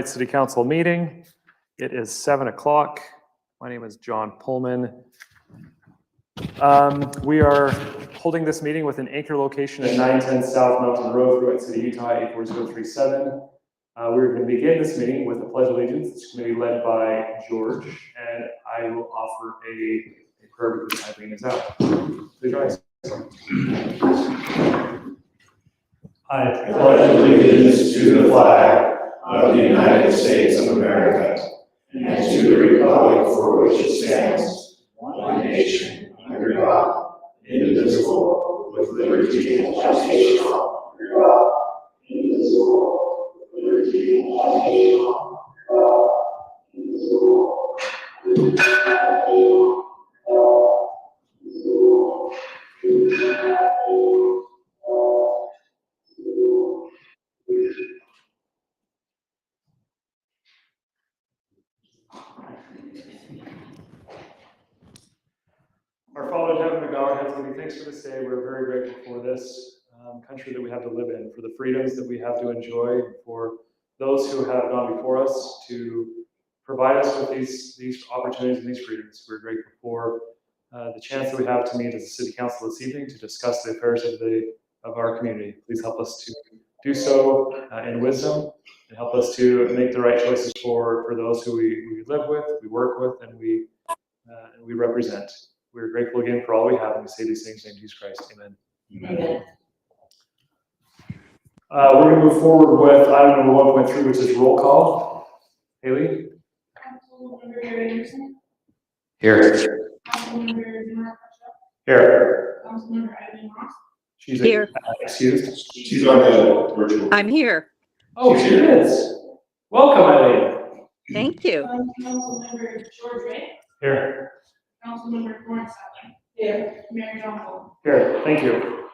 City Council meeting. It is 7 o'clock. My name is John Pullman. We are holding this meeting with an anchor location at 910 South Mountain Road, Ruin City, Utah, 84037. We're going to begin this meeting with a pledge of allegiance. It's going to be led by George, and I will offer a prayer because Eileen is out. Please rise. I pledge allegiance to the flag of the United States of America and to the republic for which it stands, one nation, under God, indivisible, with liberty and justice for all. Indivisible, with liberty and justice for all. Our Father in heaven, we bow our heads and give you thanks for this day. We're very grateful for this country that we have to live in, for the freedoms that we have to enjoy, for those who have gone before us to provide us with these opportunities and these freedoms. We're grateful for the chance that we have to meet as a city council this evening to discuss the affairs of our community. Please help us to do so in wisdom, and help us to make the right choices for those who we live with, we work with, and we represent. We're grateful again for all we have, and we say these things in Jesus Christ. Amen. Amen. We're going to move forward with item number 1.3, which is roll call. Haley? Councilmember Gary Anderson. Here. Councilmember Mark Pacheco. Here. Councilmember Eileen Ross. She's Here. Excused. She's on the virtual. I'm here. Oh, she is. Welcome, Eileen. Thank you. Councilmember George Ray. Here. Councilmember Florence Sadler. Here. Mayor John Paul. Here. Thank you.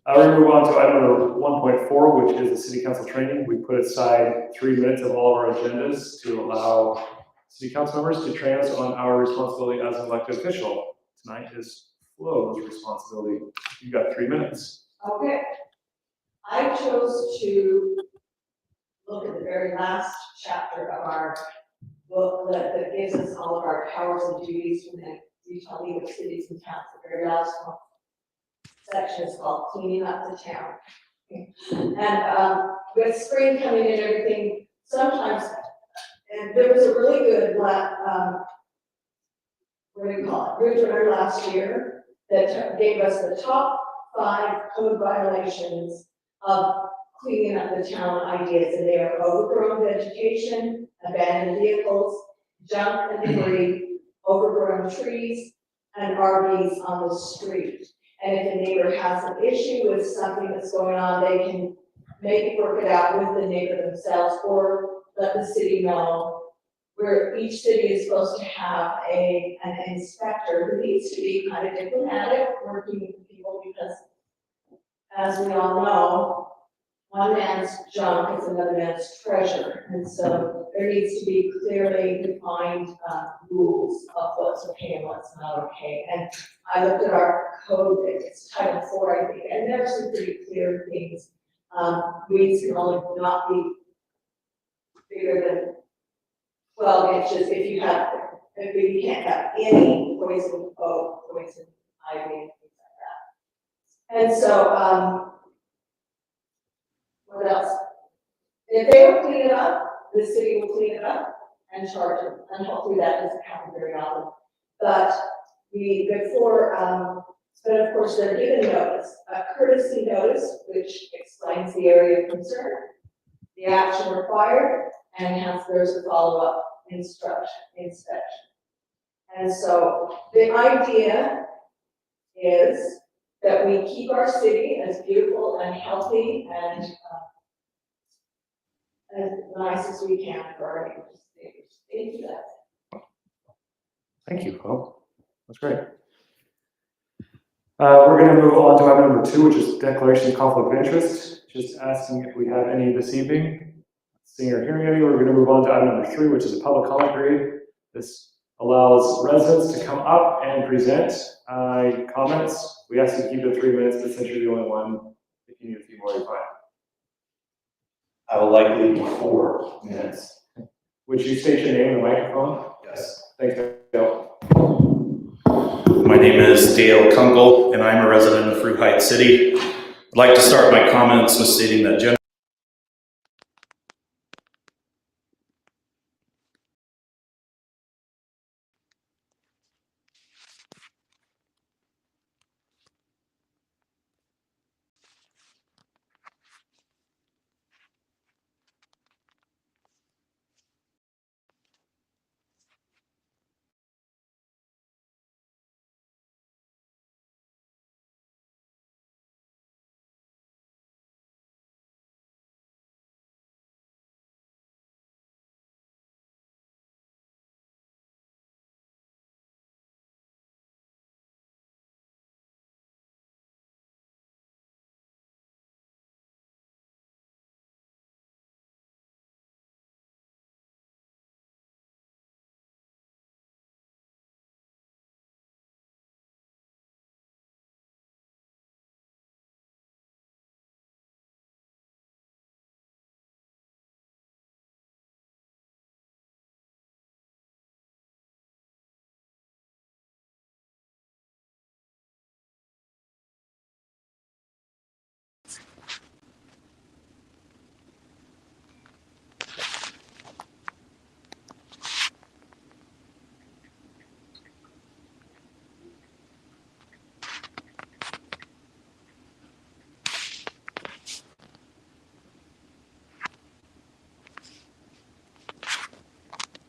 We're going to move on to item number 1.4, which is the city council training. We put aside 3 minutes of all of our agendas to allow city council members to train us on our responsibility as an elected official. Tonight is Flo's responsibility. You've got 3 minutes. Okay. I chose to look at the very last chapter of our book that gives us all of our powers and duties from the Utah League of Cities and Towns. The very last one section is called Cleaning Up the Town. And with spring coming in and everything, sometimes, and there was a really good, what do you call it, root runner last year that gave us the top 5 code violations of cleaning up the town ideas, and they are overgrown vegetation, abandoned vehicles, junk and debris, overgrown trees, and RVs on the street. And if a neighbor has an issue with something that's going on, they can maybe work it out with the neighbor themselves or let the city know. Where each city is supposed to have an inspector who needs to be kind of diplomatic, working with people, because as we all know, one man's junk is another man's treasure. And so there needs to be clearly defined rules of what's okay and what's not okay. And I looked at our code, it's Title 4, I think, and there's some pretty clear things. Weeds can only not be bigger than 12 inches if you can't have any poison oak, poison ivy, and things like that. And so, what else? If they don't clean it up, the city will clean it up and charge them. And hopefully that doesn't happen very often. But but of course they're given notice, a courtesy notice, which explains the area of concern, the action required, and there's a follow-up inspection. And so the idea is that we keep our city as beautiful and healthy and as nice as we can for our neighbors. Thank you. Thank you, Flo. That's great. We're going to move on to item number 2, which is declaration of conflict of interest. Just asking if we have any this evening. Seeing or hearing any, we're going to move on to item number 3, which is a public comment period. This allows residents to come up and present comments. We ask you to keep it 3 minutes, but since you're the only one, if you need a few more, you're fine. I will likely be 4 minutes. Would you state your name in the microphone? Yes. Thanks, Dale. My name is Dale Kunkel, and I'm a resident of Fruit Heights City. I'd like to start my comments with stating that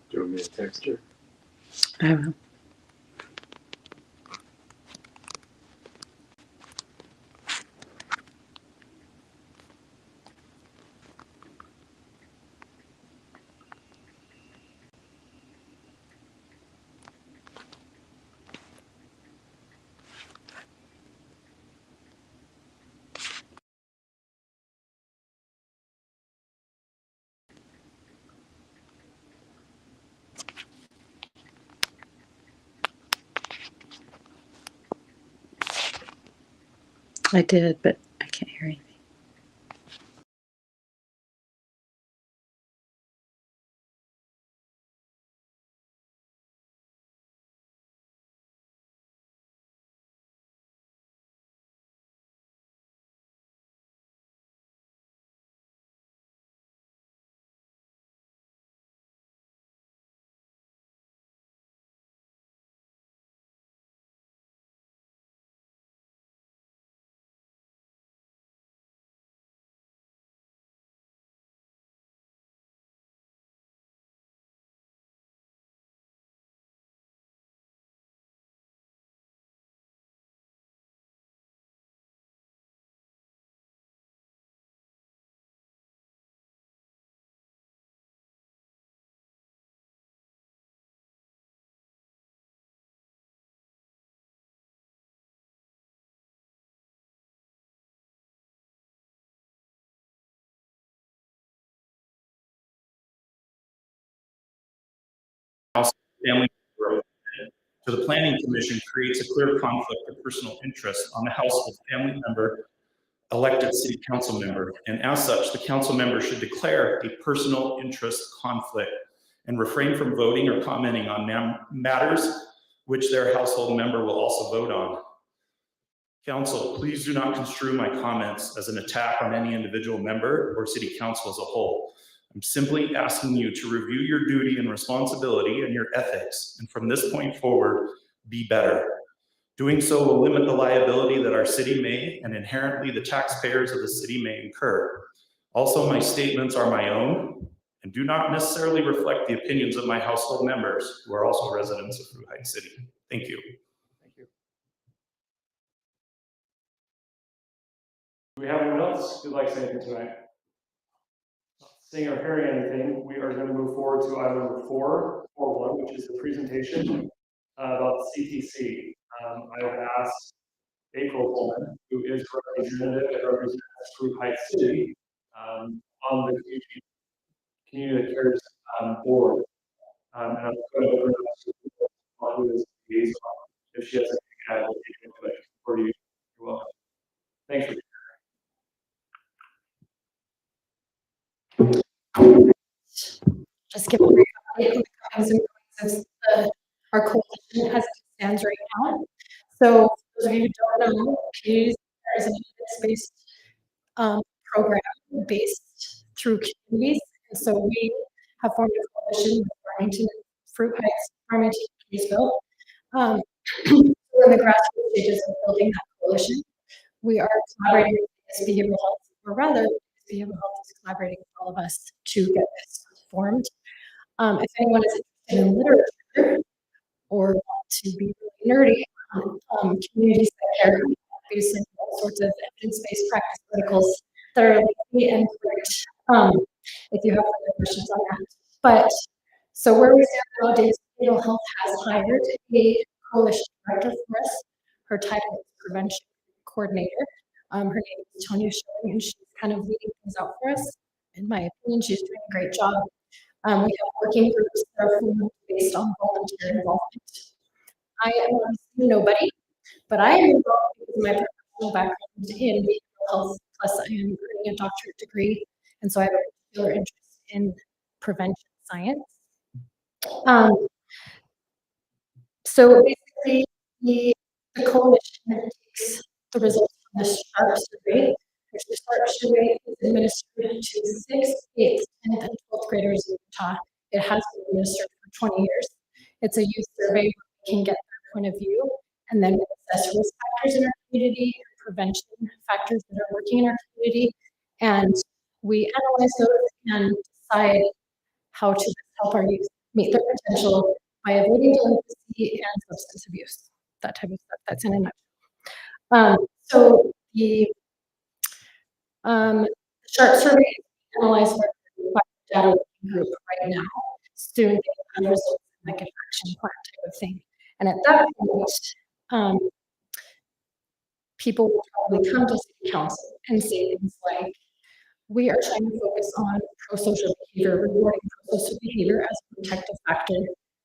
Do you want me to text her? I will. I did, but I can't hear anything. family member to the Planning Commission creates a clear conflict of personal interest on the household family member, elected city council member. And as such, the council member should declare a personal interest conflict and refrain from voting or commenting on matters which their household member will also vote on. Council, please do not construe my comments as an attack on any individual member or city council as a whole. I'm simply asking you to review your duty and responsibility and your ethics, and from this point forward, be better. Doing so will limit the liability that our city may, and inherently the taxpayers of the city may incur. Also, my statements are my own and do not necessarily reflect the opinions of my household members, who are also residents of Fruit Heights City. Thank you. Thank you. Do we have anyone else who'd like to say anything tonight? Seeing or hearing anything, we are going to move forward to item number 4.1, which is the presentation about CTC. I have asked April Coleman, who is representative and represents Fruit Heights City on the Community Cares board. And I'm going to open it up to who is the liaison. If she has anything to add, we'll take into it for you. You're welcome. Thanks for Just give a brief update on the comings and goings of our coalition as it stands right now. So for those of you who don't know, Communities That Matter is an evidence-based program based through communities. And so we have formed a coalition with Farmington, Fruit Heights, Farmington, Kaysville. We're in the grassroots stages of building that coalition. We are collaborating with behavioral health, or rather, behavioral health is collaborating with all of us to get this formed. If anyone is interested in literature or want to be really nerdy on Communities That Care, based on all sorts of evidence-based practice articles that are lengthy and great. If you have other questions on that. But so where we stand nowadays, behavioral health has hired a coalition director for us. Her title is prevention coordinator. Her name is Tonya Schilling, and she's kind of leading things out for us. In my opinion, she's doing a great job. We have working groups that are formed based on volunteer involvement. I am obviously nobody, but I am involved because of my professional background in behavioral health, plus I am earning a doctorate degree, and so I have a particular interest in prevention science. So basically, the coalition takes the results from the SHARP survey, which the SHARP survey is administered to 6th, 8th, 10th, and 12th graders in Utah. It has been administered for 20 years. It's a youth survey where we can get their point of view, and then we assess risk factors in our community, prevention factors that are working in our community, and we analyze those and decide how to help our youth meet their potential by avoiding delinquency and substance abuse, that type of stuff. That's in a nutshell. So the SHARP survey is analyzed by the data working group right now. Soon they will have results like an action plan type of thing. And at that point, people will probably come to city council and say things like, we are trying to focus on pro-social behavior, rewarding pro-social behavior as a protective factor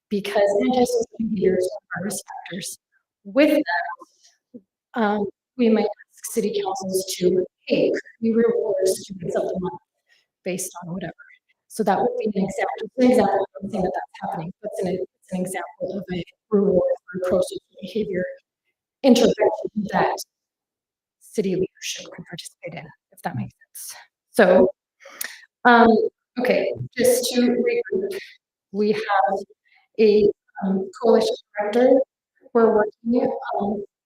because antisocial behavior is one of our risk factors. With that, we might ask city councils to, hey, could we reward students of the month based on whatever? So that would be an example. It's an example of something that's happening, but it's an example of a reward for pro-social behavior intervention that city leadership can participate in, if that makes sense. So, okay, just to regroup, we have a coalition director. We're working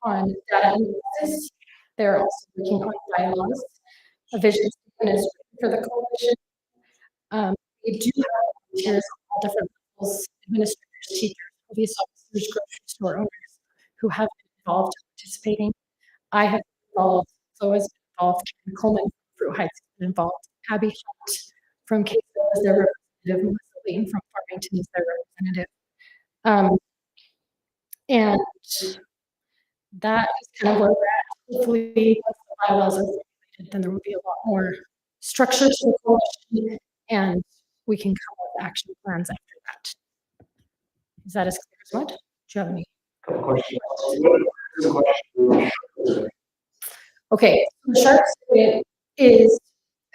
on data analysis. They're also working on bylaws. A vision statement is for the coalition. We do have volunteers on all different levels, administrators, teachers, police officers, grocery store owners who have been involved in participating. I have been involved, so has been involved, Karen Coleman from Fruit Heights has been involved, Abby Hunt from Kaysville is their representative, Melissa Layton from Farmington is their representative. And that is kind of where we're at. Hopefully, once the bylaws are formulated, then there will be a lot more structure to the coalition, and we can come up with action plans after that. Is that as clear as what? Do you have any? Couple questions. What is the question? Okay, the SHARP survey is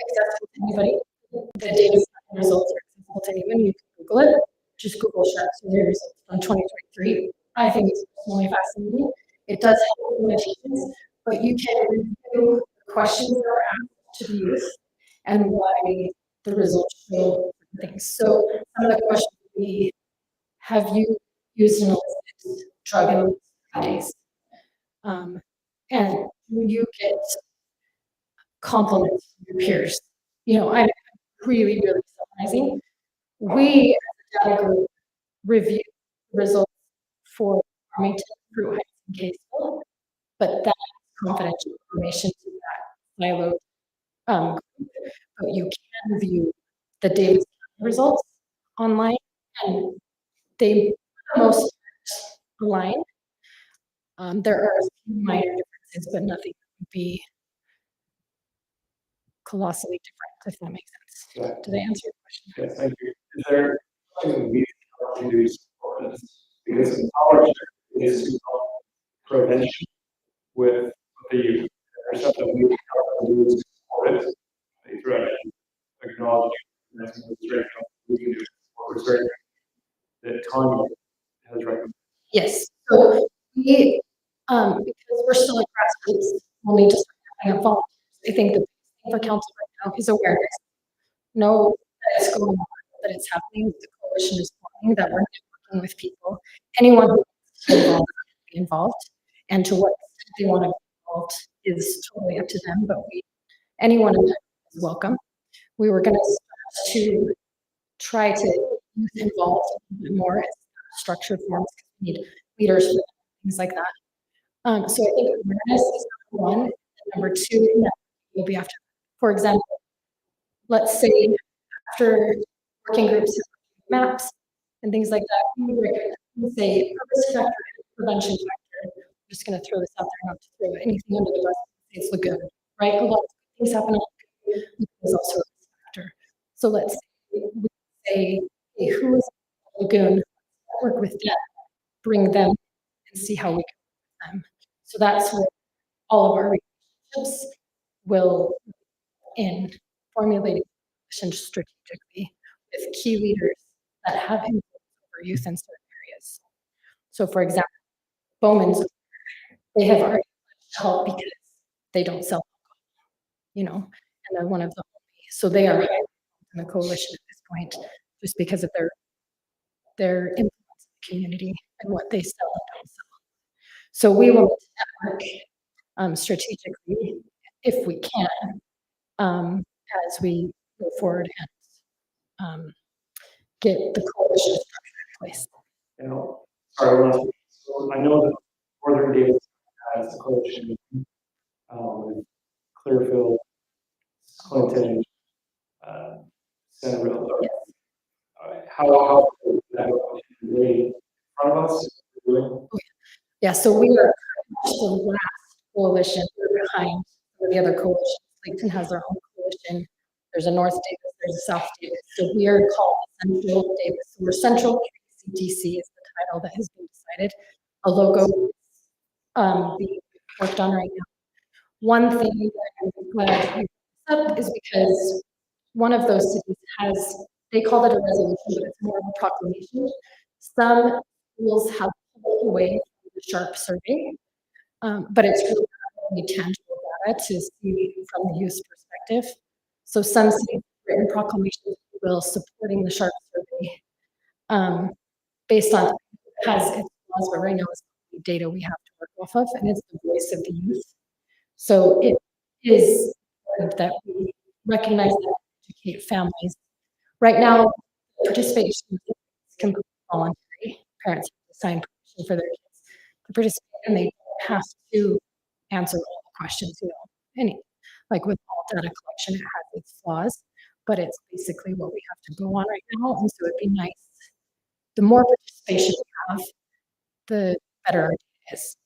accessible to anybody. The data results are accessible to anyone. You can Google it. Just Google SHARP survey results from 2023. I think it's personally fascinating. It does have limitations, but you can review the questions that are asked to the youth and why the results show things. So some of the questions would be, have you used an illicit drug in the last 3 days? And do you get compliments from your peers? You know, I'm really, really summarizing. We, as a data group, review the results for Farmington, Fruit Heights, and Kaysville, but that is confidential information to that siloed group. But you can view the Davis County results online, and they, for the most part, align. There are a few minor differences, but nothing would be colossally different, if that makes sense. Yeah. Did I answer your question? Yes, thank you. Is there something we can do to support this? Because our objective is to help prevention with the youth. There's something we can help them do to support it. They threaten, acknowledge, and that's what's great. We can do it. It's very Tanya has recommended. Yes, so we, because we're still at grassroots, we'll need to start having a volunteers. I think the biggest thing for council right now is awareness. Know that it's going on, that it's happening, the coalition is forming, that we're networking with people. Anyone who wants to be involved, and to what extent they want to be involved is totally up to them, but anyone is welcome. We were gonna start to try to youth involved a little bit more as structured forms, we need leaders, things like that. So I think awareness is number one. And number two, will be after. For example, let's say after working groups have maps and things like that, we would say purpose factor, prevention factor. I'm just going to throw this out there, not to throw anything under the bus. It's lagoon, right? A lot of things happen. There's also a risk factor. So let's say, hey, who is lagoon? Work with them, bring them, and see how we can work with them. So that's where all of our relationships will in formulating strategically with key leaders that have influence over youth in certain areas. So for example, Bowman's, they have already helped because they don't sell alcohol, and they're one of the only. So they are highly in the coalition at this point, just because of their influence in the community and what they sell and don't sell. So we will network strategically if we can as we go forward and get the coalition structure in place. Sorry, so I know that Northern Davis has a coalition with Clearfield, Clinton, Centerville. How that really in front of us doing? Yeah, so we are the last coalition. We're behind the other coalitions. Clayton has their own coalition. There's a North Davis, there's a South Davis. So we are called Central Davis. So we're Central CDC is the title that has been decided. A logo being worked on right now. One thing that I'm glad you brought up is because one of those cities they called it a resolution, but it's more of a proclamation. Some schools have pulled away from the SHARP survey, but it's really not tangible data to see from the youth perspective. So some cities have written proclamations supporting the SHARP survey based on it has its flaws, but right now it's the data we have to work off of, and it's the voice of the youth. So it is important that we recognize that, educate families. Right now, participation is completely voluntary. Parents have to sign permission for their kids to participate, and they don't have to answer all the questions. Like with all data collection, it has its flaws, but it's basically what we have to go on right now. And so it'd be nice. The more participation we have, the better it is.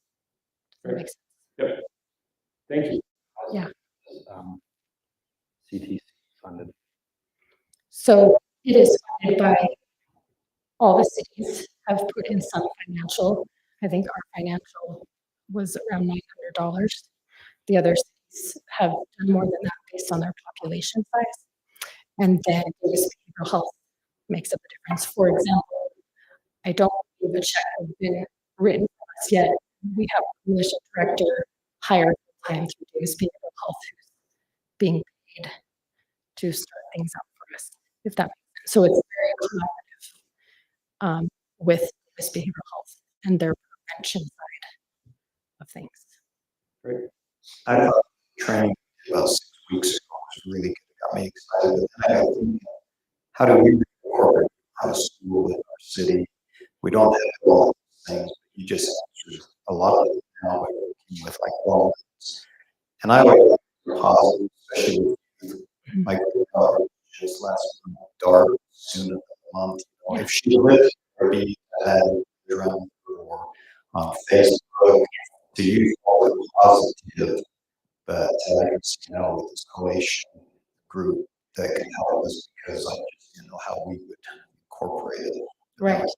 Does that make sense? Yep. Thank you. Yeah. CTC funded. So it is funded by all the cities have put in some financial. I think our financial was around $900. The other cities have done more than that based on their population size. And then Davis Behavioral Health makes up a difference. For example, I don't believe a check has been written for us yet. We have a coalition director hired full-time through Davis Behavioral Health who's being paid to start things up for us, if that makes sense. So it's very collaborative with Davis Behavioral Health and their prevention side of things. Great. I thought training about 6 weeks ago was really good. It got me excited. And I think, how do we incorporate out of school in our city? We don't have all these things, but you just answered a lot of it now by working with like wellness. And I like positive, especially with youth. My daughter just last month, dark soon of the month. If she lived or be around or on Facebook to use all the positive, but with this coalition group that can help us because I just didn't know how we would incorporate it. Right.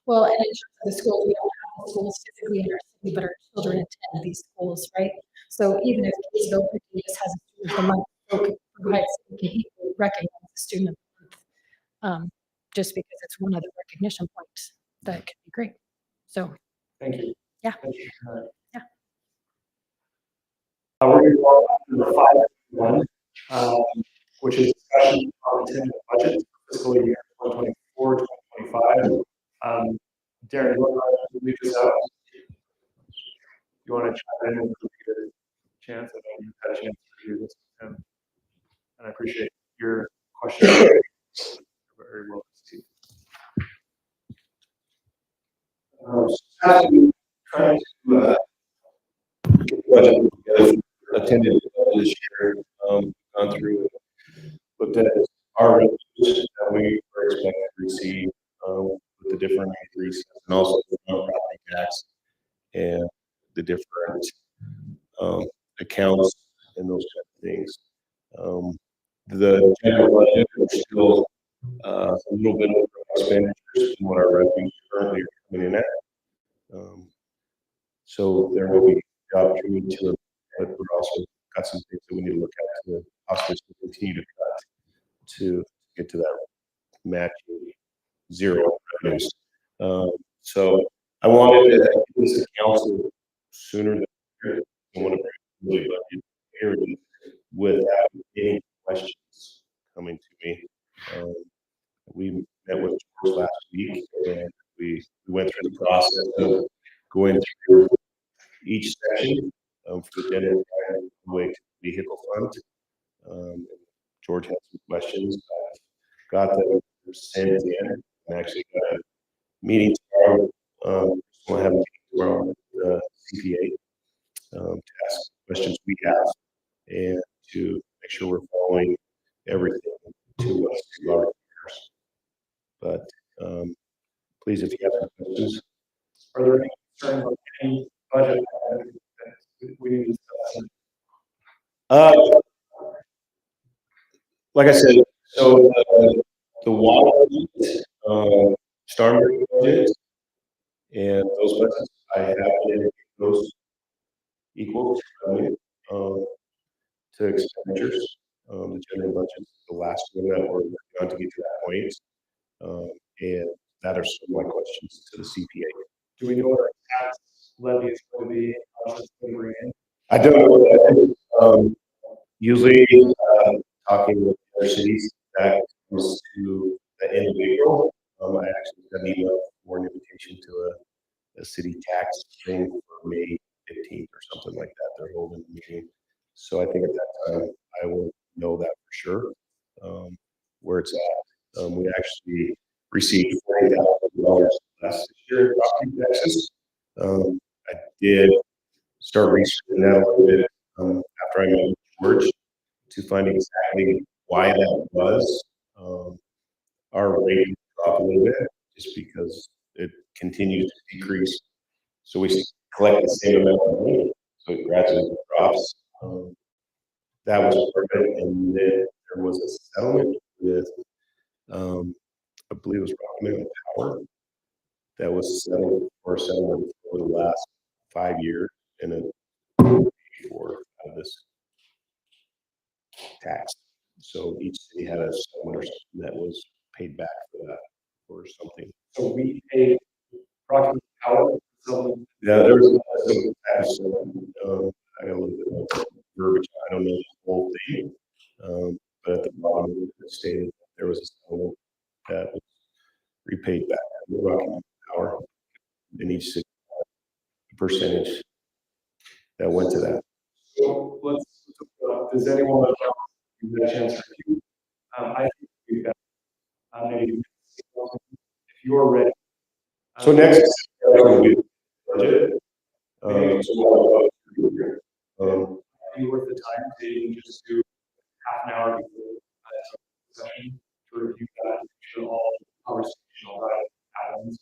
Well, and in terms of the schools, we don't have the schools physically in our city, but our children attend these schools, right? So even if Kaysville just has a student of the month, he recognize the student of the month, just because it's that's one other recognition point that could be great. So, Thank you. Yeah. Thank you. Yeah. We're going to go on to number 5.1, which is discussion on the tentative budget for fiscal year 2024, 2025. Darren, you want to lead this out? You want to chime in when you get a chance? I know you've had a chance to review this with him. And I appreciate your question. Very well received. As we trying to get the budget together, attended this year, gone through, looked at our revenues that we were expecting to receive, with the different increases, and also the property tax and the different accounts and those kind of things. The general budget is still a little bit over expenditures than what our revenues currently are coming in at. So there will be the opportunity to, but we're also got some things that we need to look at to possibly continue to cut to get to that matching zero revenues. So I wanted to get this to council sooner than later. I want to really budget parity without any questions coming to me. We met with George last week, and we went through the process of going through each section for the general highway vehicle fund. George had some questions. Got them sent in. I actually got a meeting tomorrow. We'll have a meeting tomorrow with the CPA to ask questions we have and to make sure we're following everything to us to our years. But please, if you have any questions. Are there any concerns on any budget item that we need to discuss? Like I said, so the water, storm budget, and those budgets, I have been those equal to expenditures. The general budget is the last one that we're going to get to that point. And that are some of my questions to the CPA. Do we know what our tax levy is going to be? How much it's going to bring in? I don't know what that is. Usually, talking with other cities, that comes to the end of April. I actually got an email for an invitation to a city tax thing for May 15th or something like that. They're holding a meeting. So I think at that time, I will know that for sure, where it's at. We actually received $40,000 last year in property taxes. I did start researching that a little bit after I met with George to find exactly why that was. Our rate dropped a little bit just because it continues to decrease. So we collect the same amount of money, so it gradually drops. That was part of it. And then there was a settlement with, I believe it was Rocky Mountain Power, that was settled for settlement for the last 5 years, and then for out of this tax. So each city had a settlement or something that was paid back for that or something. So we paid Rocky Power. So Yeah, there was some tax. I got a little bit of verbiage. I don't know the whole thing, but at the bottom it stated that there was a settlement that was repaid back to Rocky Mountain Power, and each city had a percentage that went to that. So let's does anyone else have a chance to review? I think we've got maybe if you're ready. So next will be the budget. Are you worth the time to even just do half an hour before the session to review that, to all conversational items,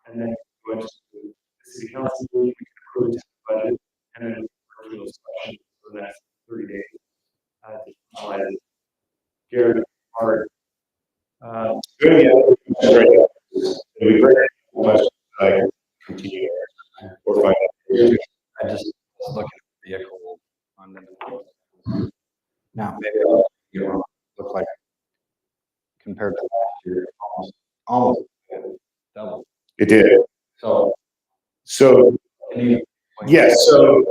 and then go into the city council meeting, we can approve the budget, and then work through those questions for the next 30 days. Gary, Art, Good, yeah. Right. It'll be great. Questions I can continue or find out. I just was looking at the vehicle on the. Now, maybe I'll get wrong. Look like compared to last year, almost almost double. It did. So So, can you? yes, so,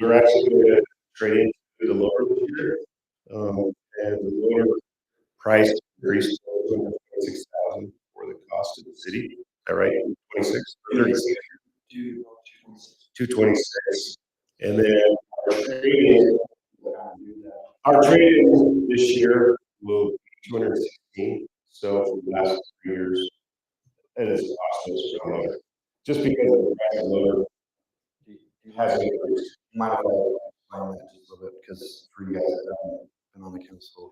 we're actually going to trade into the lower this year. And the lower price increased to 26,000 for the cost of the city. Is that right? 26 or 36? 226. And then our trade-in this year will be 216. So for the last 3 years, it has cost us around, just because of the price of loader has increased. Mind if I explain that just a little bit, because for you guys that haven't been on the council,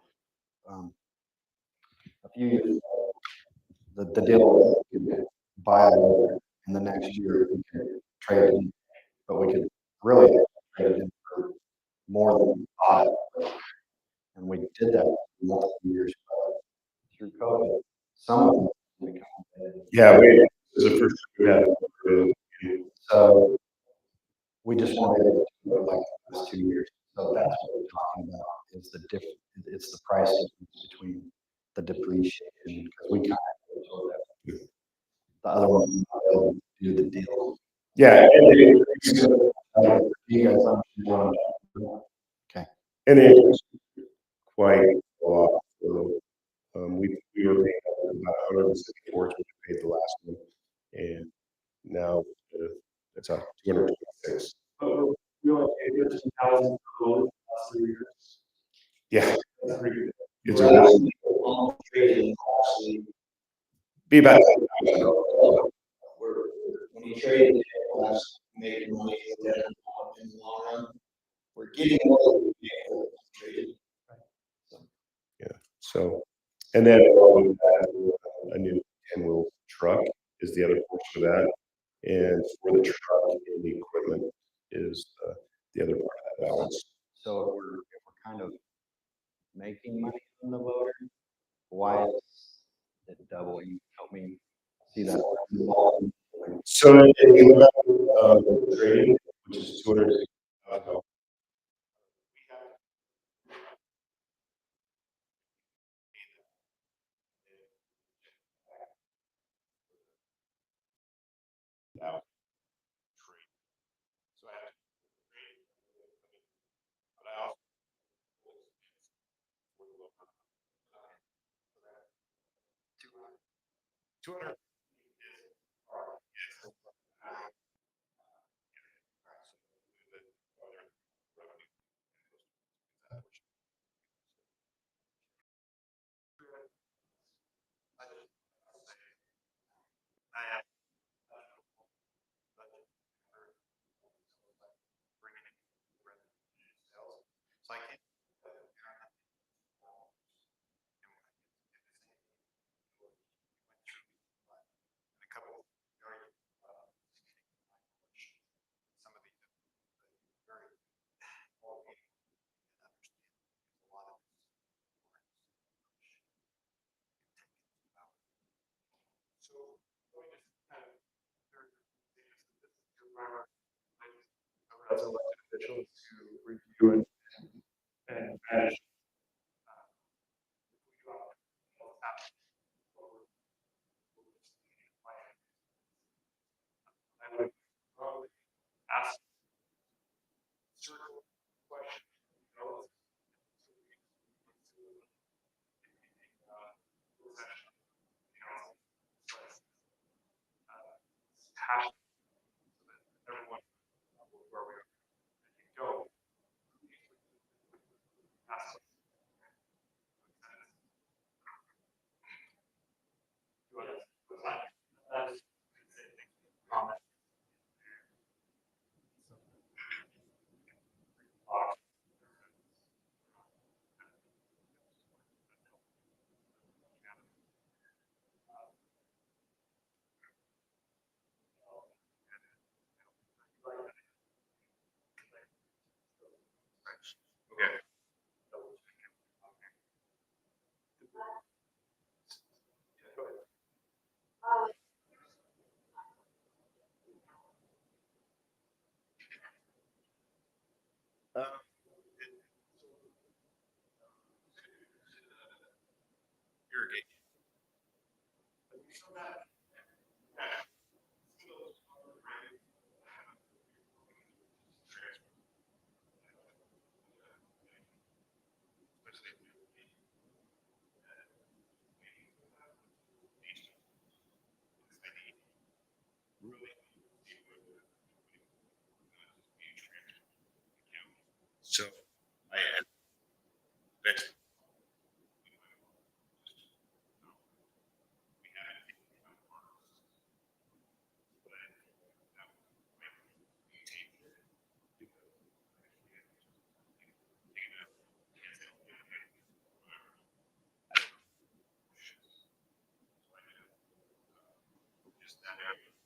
a few years ago, the deal was we could buy a loader, and the next year we could trade it in, but we could really trade it in for more than we bought it. And we did that for multiple years, but through COVID, some of them become. Yeah, this is the first time we had. So we just wanted to do it like the last 2 years. So that's what we're talking about, is the it's the price difference between the depreciation, because we kind of absorb that. The other one, do the deal. Yeah, and You guys understand. Okay. and it's quite a lot. So, we were paying about 164, which we paid the last one, and now it's up 226. We only paid 13,000 for the last 3 years. Yeah, That's pretty good. it's a be about When you trade it, us making money in the long run, we're getting more than we pay for it traded. so, and then a new 10-wheel truck is the other portion of that, and for the truck and the equipment is the other part of that balance. So if we're kind of making money on the loader, why is it double? You help me see that. So if you look at trading, which is 200. Out trade. So I have to trade, but I also 200. So I can't. A couple very some of the very a lot of so let me just kind of as elected officials to review and manage. I would probably ask certain questions. Passion so that everyone knows where we are. Go. Ask comment. Okay. Irrigation. So I had bet. Just that